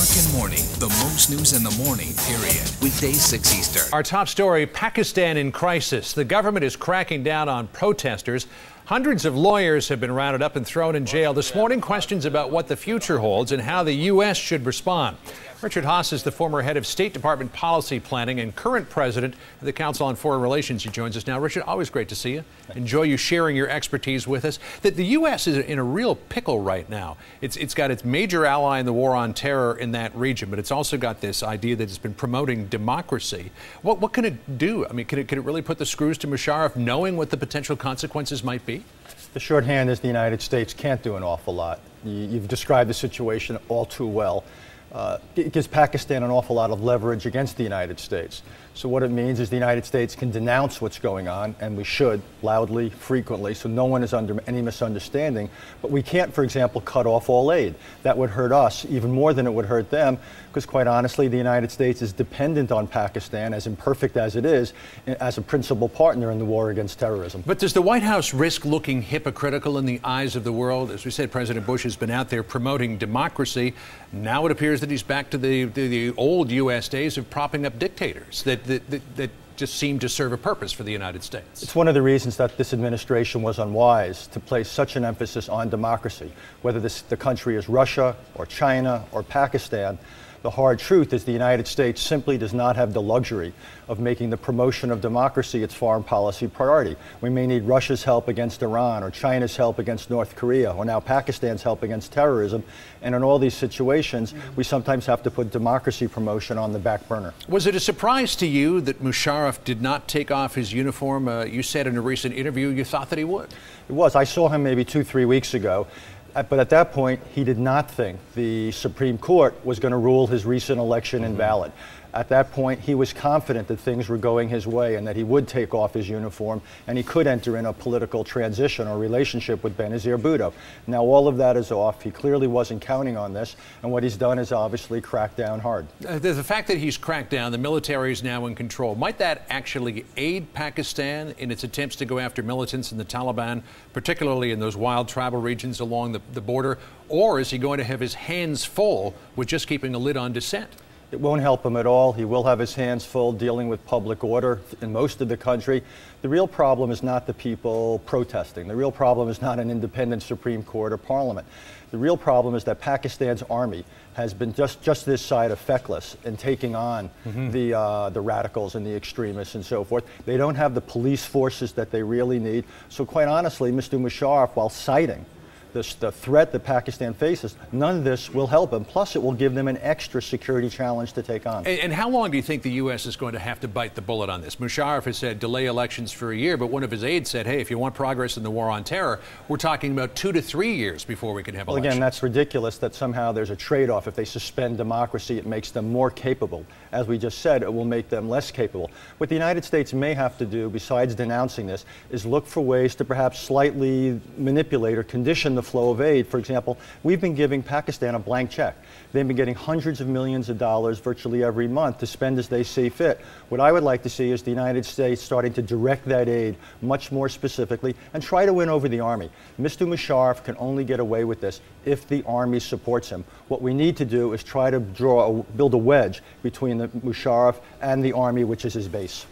American Morning, the most news in the morning, period. Weekdays 6 Eastern. Our top story, Pakistan in crisis. The government is cracking down on protesters. Hundreds of lawyers have been rounded up and thrown in jail. This morning, questions about what the future holds and how the U.S. should respond. Richard Haass is the former head of State Department policy planning and current president of the Council on Foreign Relations. He joins us now. Richard, always great to see you. Enjoy you sharing your expertise with us. The U.S. is in a real pickle right now. It's got its major ally in the war on terror in that region, but it's also got this idea that it's been promoting democracy. What can it do? I mean, can it really put the screws to Musharraf, knowing what the potential consequences might be? The shorthand is the United States can't do an awful lot. You've described the situation all too well. It gives Pakistan an awful lot of leverage against the United States. So what it means is the United States can denounce what's going on, and we should, loudly, frequently, so no one is under any misunderstanding. But we can't, for example, cut off all aid. That would hurt us even more than it would hurt them, because quite honestly, the United States is dependent on Pakistan, as imperfect as it is, as a principal partner in the war against terrorism. But does the White House risk looking hypocritical in the eyes of the world? As we said, President Bush has been out there promoting democracy. Now it appears that he's back to the old U.S. days of propping up dictators that just seem to serve a purpose for the United States. It's one of the reasons that this administration was unwise to place such an emphasis on democracy. Whether the country is Russia or China or Pakistan, the hard truth is the United States simply does not have the luxury of making the promotion of democracy its foreign policy priority. We may need Russia's help against Iran, or China's help against North Korea, or now Pakistan's help against terrorism. And in all these situations, we sometimes have to put democracy promotion on the back burner. Was it a surprise to you that Musharraf did not take off his uniform? You said in a recent interview you thought that he would. It was. I saw him maybe 2-3 weeks ago. But at that point, he did not think the Supreme Court was going to rule his recent election invalid. At that point, he was confident that things were going his way and that he would take off his uniform and he could enter in a political transition or relationship with Benazir Bhutto. Now, all of that is off. He clearly wasn't counting on this, and what he's done is obviously crack down hard. The fact that he's cracked down, the military is now in control, might that actually aid Pakistan in its attempts to go after militants and the Taliban, particularly in those wild tribal regions along the border? Or is he going to have his hands full with just keeping a lid on dissent? It won't help him at all. He will have his hands full dealing with public order in most of the country. The real problem is not the people protesting. The real problem is not an independent Supreme Court or Parliament. The real problem is that Pakistan's army has been just this side of feckless in taking on the radicals and the extremists and so forth. They don't have the police forces that they really need. So quite honestly, Mr. Musharraf, while citing the threat that Pakistan faces, none of this will help them. Plus, it will give them an extra security challenge to take on. And how long do you think the U.S. is going to have to bite the bullet on this? Musharraf has said delay elections for a year, but one of his aides said, hey, if you want progress in the war on terror, we're talking about 2 to 3 years before we can have elections. Well, again, that's ridiculous that somehow there's a trade-off. If they suspend democracy, it makes them more capable. As we just said, it will make them less capable. What the United States may have to do, besides denouncing this, is look for ways to perhaps slightly manipulate or condition the flow of aid. For example, we've been giving Pakistan a blank check. They've been getting hundreds of millions of dollars virtually every month to spend as they see fit. What I would like to see is the United States starting to direct that aid much more specifically and try to win over the army. Mr. Musharraf can only get away with this if the army supports him. What we need to do is try to build a wedge between the Musharraf and the army, which is his base.